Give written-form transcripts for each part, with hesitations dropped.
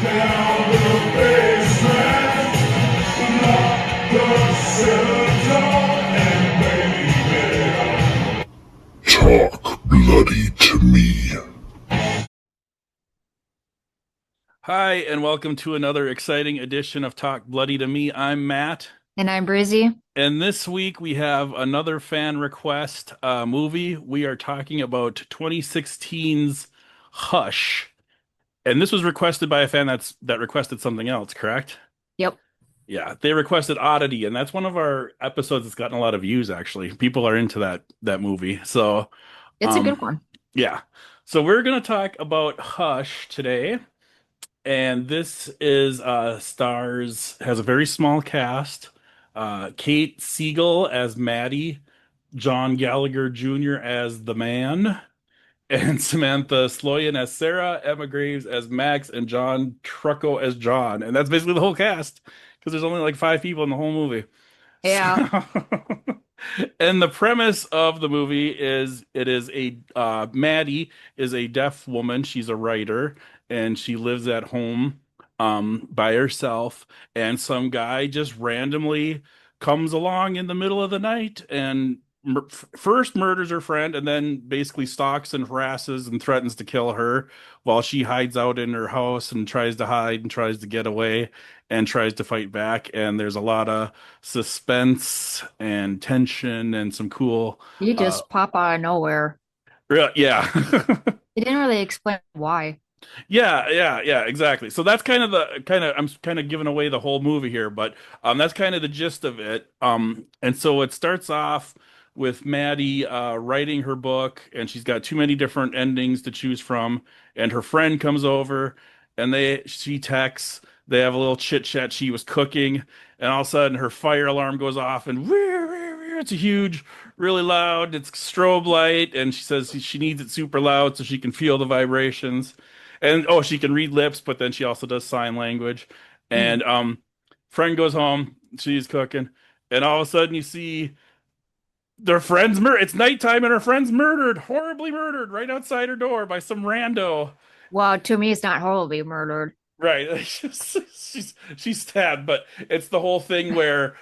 down the basement, lock the cellar door, and baby, talk bloody to me. Hi, and welcome to another exciting edition of Talk Bloody to Me. I'm Matt, And I'm Brizzy. and this week we have another fan request movie. We are talking about 2016's Hush, and this was requested by a fan that requested something else, correct? Yep. Yeah, they requested Oddity, and that's one of our episodes that's gotten a lot of views, actually. People are into that movie. So, It's a um, good one. yeah. So we're gonna talk about Hush today. And this is stars has a very small cast. Kate Siegel as Maddie, John Gallagher Jr. as the man, and Samantha Sloyan as Sarah, Emma Graves as Max, and John Trucco as John. And that's basically the whole cast because there's only like five people in the whole movie. So, Yeah. and the premise of the movie is it is a Maddie is a deaf woman. She's a writer and she lives at home by herself. And some guy just randomly comes along in the middle of the night and first murders her friend and then basically stalks and harasses and threatens to kill her while she hides out in her house and tries to hide and tries to get away and tries to fight back. And there's a lot of suspense and tension and some cool You uh just pop out of nowhere. yeah. It didn't really explain why. Yeah, exactly. So that's kind of I'm kind of giving away the whole movie here, but that's kind of the gist of it. And so it starts off with Maddie writing her book, and she's got too many different endings to choose from, and her friend comes over, and she texts, they have a little chit chat. She was cooking, and all of a sudden her fire alarm goes off, and it's a huge, really loud. It's strobe light, and she says she needs it super loud so she can feel the vibrations. And oh, she can read lips, but then she also does sign language. Mm. And friend goes home, she's cooking, and all of a sudden you see their friend's murder. It's nighttime, and her friend's murdered, horribly murdered, right outside her door by some rando. Well, to me, it's not horribly murdered. Right. She's stabbed, but it's the whole thing where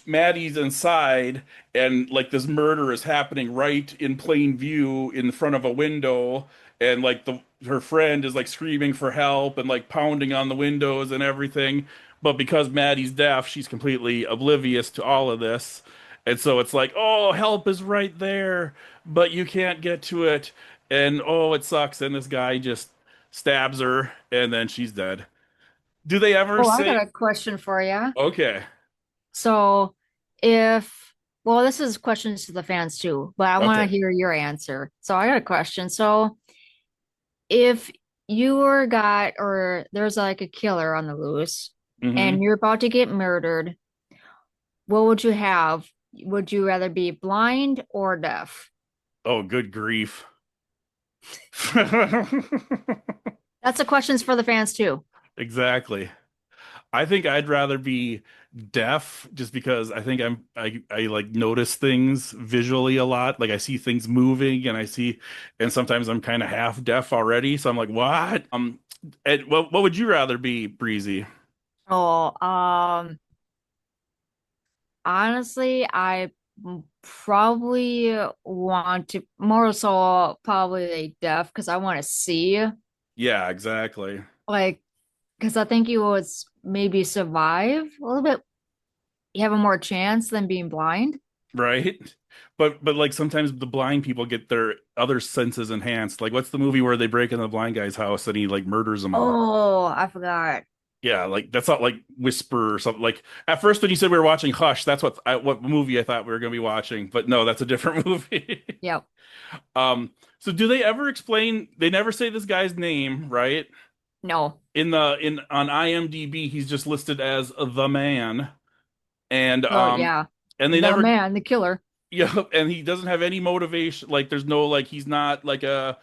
Maddie's inside and like this murder is happening right in plain view in front of a window, and like the her friend is like screaming for help and like pounding on the windows and everything. But because Maddie's deaf, she's completely oblivious to all of this. And so it's like, oh, help is right there, but you can't get to it. And oh, it sucks. And this guy just stabs her, and then she's dead. Do they ever Oh, I say, got a question for you. okay, So, if, well, this is questions to the fans too, but I want okay, to hear your answer. So, I got a question. So, if you were got, or there's like a killer on the loose mm-hmm. and you're about to get murdered, what would you have? Would you rather be blind or deaf? Oh, good grief. That's the questions for the fans too. Exactly. I think I'd rather be deaf just because I think I like notice things visually a lot. Like I see things moving and sometimes I'm kind of half deaf already. So I'm like, what? And what would you rather be, Breezy? Oh, honestly, I probably want to more so probably like deaf because I want to see Yeah, exactly. like because I think you would maybe survive a little bit. You have a more chance than being blind. Right? But like sometimes the blind people get their other senses enhanced. Like what's the movie where they break into the blind guy's house and he like murders them all? Oh, I forgot. Yeah, like that's not like Whisper or something. Like at first when you said we were watching Hush, that's what movie I thought we were going to be watching. But no, that's a different movie. Yep. So do they ever explain? They never say this guy's name, right? No. In on IMDb, he's just listed as the man, and So yeah, and they the never man, the killer. yeah, and he doesn't have any motivation. Like there's no like he's not like a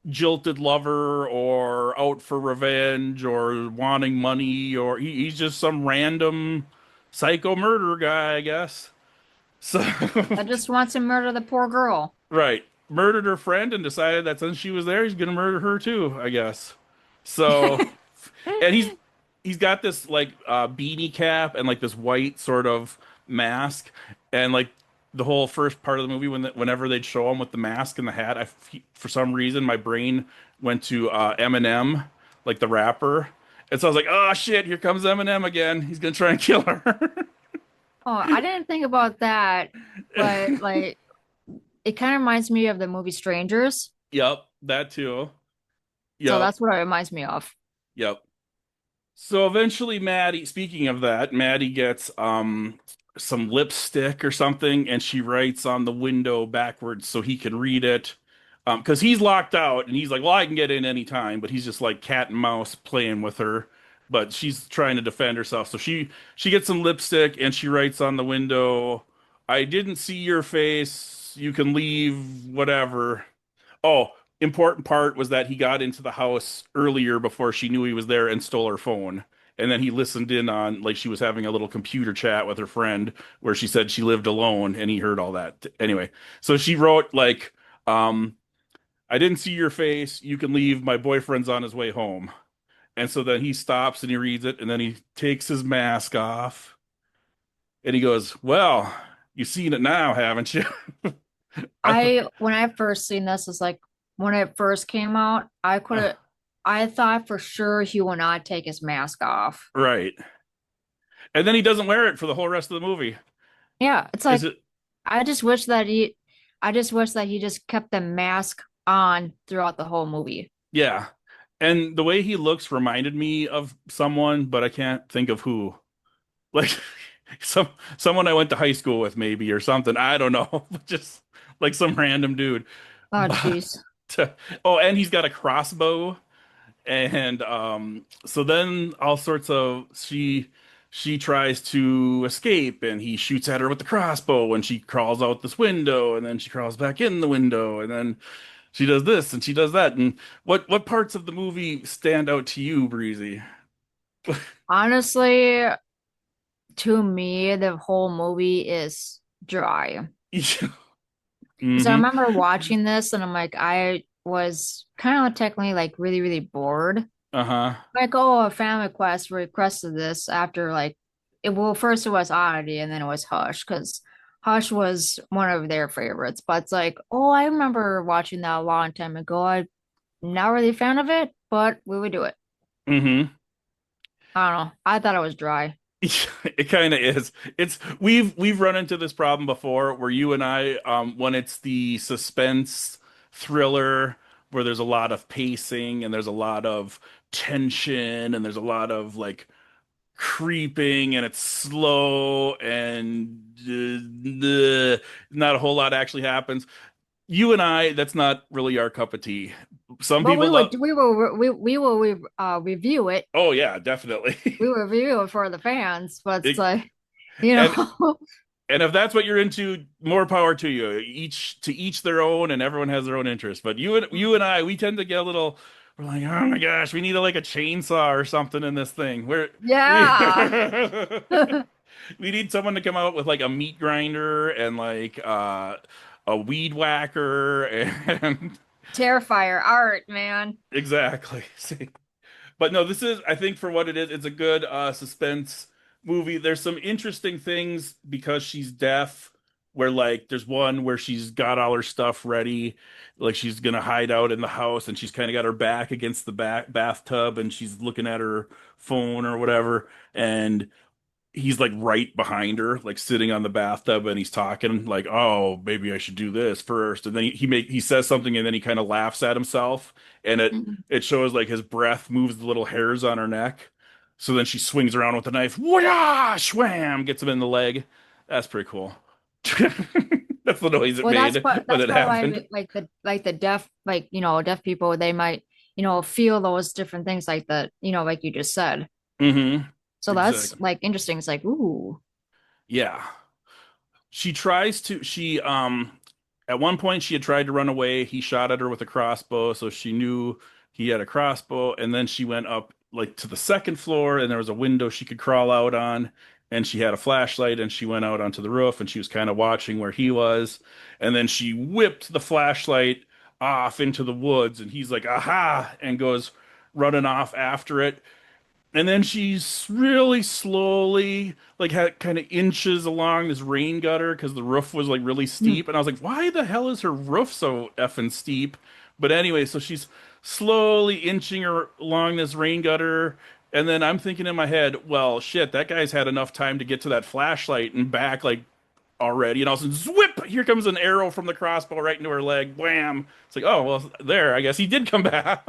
jilted lover or out for revenge or wanting money or he's just some random psycho murder guy, I guess. So I just want to murder the poor girl. right, murdered her friend and decided that since she was there, he's gonna murder her too, I guess. So And he's got this like beanie cap and like this white sort of mask, and like the whole first part of the movie whenever they'd show him with the mask and the hat, for some reason my brain went to Eminem, like the rapper, and so I was like, oh shit, here comes Eminem again. He's gonna try and kill her. Oh, I didn't think about that, but like it kind of reminds me of the movie Strangers. Yep, that too. So Yep, that's what it reminds me of. yep. So eventually Maddie, speaking of that, Maddie gets some lipstick or something and she writes on the window backwards so he can read it. Because he's locked out and he's like, well, I can get in anytime, but he's just like cat and mouse playing with her. But she's trying to defend herself. So she gets some lipstick and she writes on the window, I didn't see your face. You can leave, whatever. Oh, important part was that he got into the house earlier before she knew he was there and stole her phone. And then he listened in on like she was having a little computer chat with her friend where she said she lived alone and he heard all that. Anyway, so she wrote like, um, I didn't see your face. You can leave. My boyfriend's on his way home. And so then he stops and he reads it and then he takes his mask off and he goes, well, you've seen it now, haven't you? I th I when I first seen this was like when it first came out, I thought for sure he will not take his mask off. right. And then he doesn't wear it for the whole rest of the movie. Yeah, it's Is like it? I just wish that he I just wish that he just kept the mask on throughout the whole movie. Yeah. And the way he looks reminded me of someone, but I can't think of who. Like someone I went to high school with maybe or something. I don't know. Just like some random dude. Oh, But jeez. oh, and he's got a crossbow. And so then all sorts of she tries to escape and he shoots at her with the crossbow and she crawls out this window and then she crawls back in the window and then she does this and she does that. And what parts of the movie stand out to you, Breezy? Honestly, to me, the whole movie is dry. Because I Hmm. remember watching this and I'm like, I was kind of technically like really, really bored. Uh-huh. Like, oh, a family quest requested this after like well, first it was Oddity and then it was Hush because Hush was one of their favorites. But it's like, oh, I remember watching that a long time ago. I'm not really a fan of it, but we would do it. Hmm. I don't know. I thought it was dry. It kind of is. It's we've run into this problem before where you and I when it's the suspense thriller where there's a lot of pacing and there's a lot of tension and there's a lot of like creeping and it's slow and not a whole lot actually happens. You and I, that's not really our cup of tea. Some But people love, we will review it. oh yeah, definitely. We will review it for the fans, but it's It, like, you and know. And if that's what you're into, more power to you. Each their own, and everyone has their own interest. But you and I, we tend to get a little. We're like, oh my gosh, we need like a chainsaw or something in this thing. We Yeah. we need someone to come out with like a meat grinder and like a weed whacker and Terrifier art, man. exactly. See, but no, this is, I think for what it is, it's a good suspense movie. There's some interesting things because she's deaf, where like there's one where she's got all her stuff ready, like she's gonna hide out in the house and she's kind of got her back against the bathtub and she's looking at her phone or whatever, and he's like right behind her, like sitting on the bathtub, and he's talking like, "Oh, maybe I should do this first." And then he says something, and then he kind of laughs at himself, and Mhm. it shows like his breath moves the little hairs on her neck. So then she swings around with the knife, whoosh, wham, gets him in the leg. That's pretty cool. That's the noise it Well, made when that's it probably happened. like the deaf deaf people they might feel those different things like the like you just said. Hmm. So that's Exactly. like interesting. It's like ooh, Yeah. She at one point she had tried to run away. He shot at her with a crossbow, so she knew he had a crossbow, and then she went up like to the second floor and there was a window she could crawl out on, and she had a flashlight and she went out onto the roof and she was kind of watching where he was, and then she whipped the flashlight off into the woods and he's like, "Aha!" and goes running off after it. And then she's really slowly, like, kind of inches along this rain gutter because the roof was like really Hmm. steep. And I was like, why the hell is her roof so effing steep? But anyway, so she's slowly inching her along this rain gutter. And then I'm thinking in my head, well, shit, that guy's had enough time to get to that flashlight and back, like, already. And all of a sudden, zwip, here comes an arrow from the crossbow right into her leg. Wham. It's like, oh, well, there, I guess he did come back.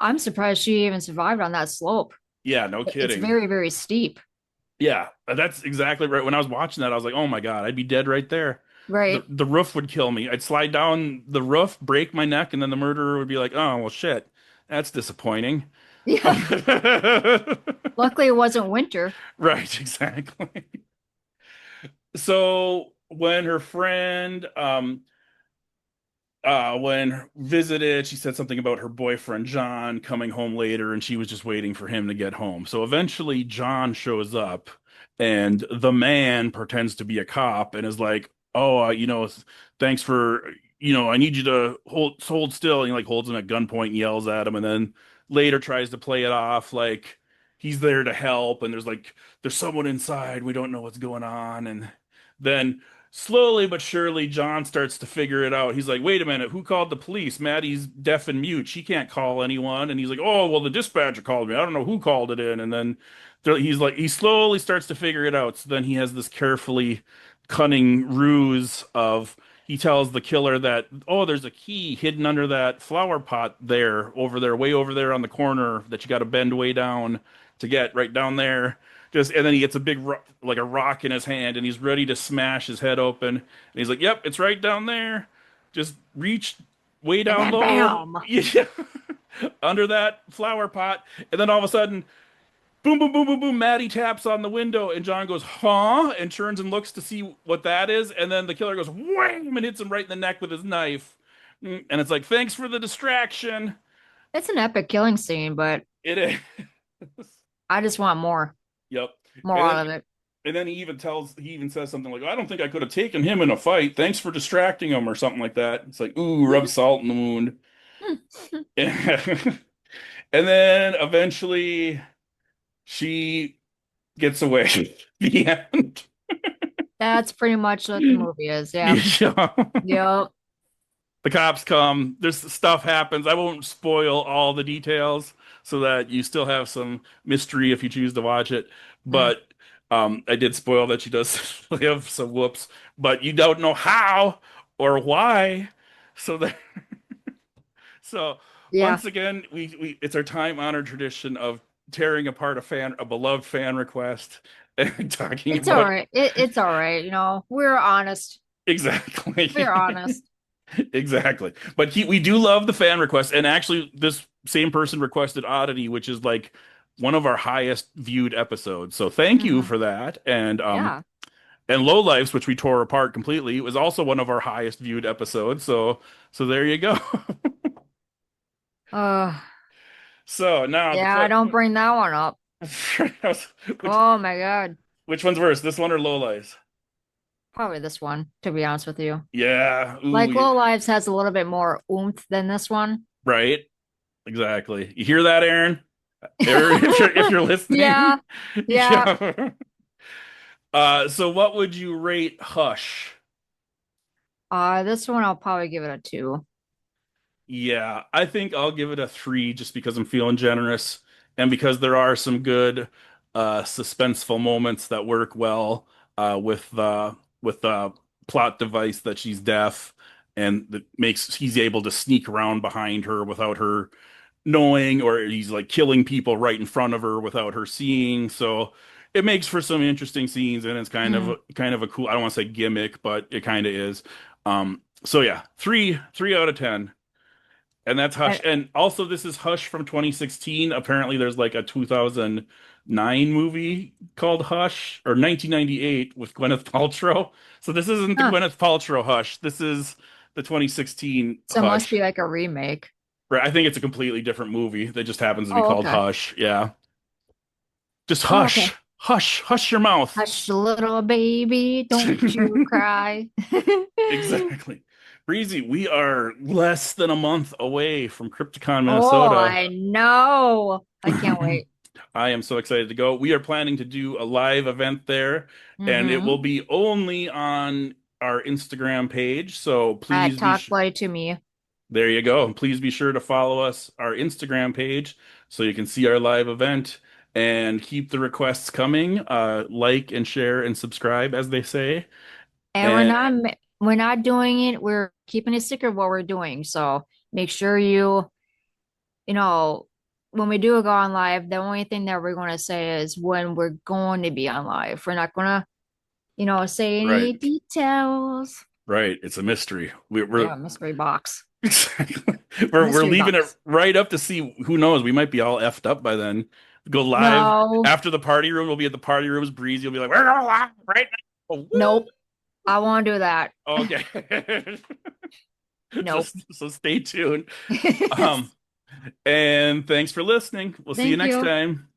I'm surprised she even survived on that slope. Yeah, no It's kidding. very, very steep. Yeah, that's exactly right. When I was watching that, I was like, "Oh my God, I'd be dead right there. The Right. the roof would kill me. I'd slide down the roof, break my neck, and then the murderer would be like, "Oh, well, shit. That's disappointing." Yeah. Luckily, it wasn't winter. Right, exactly. So when her friend when visited, she said something about her boyfriend John coming home later, and she was just waiting for him to get home. So eventually, John shows up, and the man pretends to be a cop and is like, "Oh, thanks for, I need you to hold still." And he like holds him at gunpoint and yells at him, and then later tries to play it off like he's there to help, and there's someone inside, we don't know what's going on, and then slowly but surely, John starts to figure it out. He's like, wait a minute, who called the police? Maddie's deaf and mute. She can't call anyone. And he's like, oh, well, the dispatcher called me. I don't know who called it in. And then he's like, he slowly starts to figure it out. So then he has this carefully cunning ruse of, he tells the killer that, oh, there's a key hidden under that flower pot there, over there, way over there on the corner that you got to bend way down to get right down there. And then he gets a big like a rock in his hand, and he's ready to smash his head open. And he's like, "Yep, it's right down there. Just reach way And down then low, bam. yeah, under that flower pot." And then all of a sudden, boom, boom, boom, boom, boom. Maddie taps on the window, and John goes, "Huh?" and turns and looks to see what that is. And then the killer goes, wham, and hits him right in the neck with his knife. And it's like, "Thanks for the distraction." It's an epic killing scene, but It is. I just want more, Yep. more And out then of it. he even says something like, I don't think I could have taken him in a fight. Thanks for distracting him, or something like that. It's like, ooh, rub salt in the wound. And then eventually she gets away. The end. That's pretty much what the movie is. Yeah. Yeah. Yep. The cops come. There's stuff happens. I won't spoil all the details so that you still have some mystery if you choose to watch it. Mm. But I did spoil that she does live, so whoops. But you don't know how or why. So that so Yeah. once again, we it's our time-honored tradition of tearing apart a beloved fan request and talking It's all about right. It's all right. We're honest. We're exactly. honest. Exactly. But we do love the fan requests. And actually, this same person requested Oddity, which is like one of our highest viewed episodes. So thank you Hmm. for that. Yeah. And Low Lives, which we tore apart completely, was also one of our highest viewed episodes. So there you go. Uh, So now the yeah, don't bring that one up. which Oh my God. which one's worse, this one or Low Lives? Probably this one, to be honest with you. Yeah. Ooh, Like Low Lives has a little bit more oomph than this one. right. Exactly. You hear that, Aaron? Aaron, if you're Yeah. listening. Yeah. Yeah. So what would you rate Hush? This one I'll probably give it a two. Yeah, I think I'll give it a 3 just because I'm feeling generous and because there are some good suspenseful moments that work well with the plot device that she's deaf and that makes he's able to sneak around behind her without her knowing, or he's like killing people right in front of her without her seeing. So it makes for some interesting scenes, and it's Mm. kind of a cool, I don't want to say gimmick, but it kind of is. So yeah, 3 out of 10. And that's Hush. I, And also this is Hush from 2016. Apparently there's like a 2009 movie called Hush, or 1998 with Gwyneth Paltrow. So this isn't the huh. Gwyneth Paltrow Hush. This is the 2016 So it must be Hush. like a remake. Right. I think it's a completely different movie that just happens to be Oh, called okay. Hush. Yeah. Just Oh, okay. hush. Hush. Hush your mouth. Hush, little baby, don't you cry. Exactly. Breezy, we are less than a month away from Crypticon, Oh, Minnesota. I know. I can't wait. I am so excited to go. We are planning to do a live event there, and it will Mm-hmm. be only on our Instagram page. So please be Talk Light to Me. there you go. And please be sure to follow us, our Instagram page, so you can see our live event and keep the requests coming. Like and share and subscribe, as they say. And And we're not doing it. We're keeping it secret what we're doing. So make sure you know, when we do go on live, the only thing that we're going to say is when we're going to be on live. We're not going to, say any right, details. right. It's a mystery. We're Yeah, mystery box. exactly. We're Mystery leaving it box. right up to see who knows. We might be all effed up by then. Go live No, after the party room. We'll be at the party rooms. Breezy will be like, "We're going live right now." Woo! nope. I won't do that. Okay. So Nope. so stay tuned. Um, and thanks for listening. We'll see you Thank next you. time.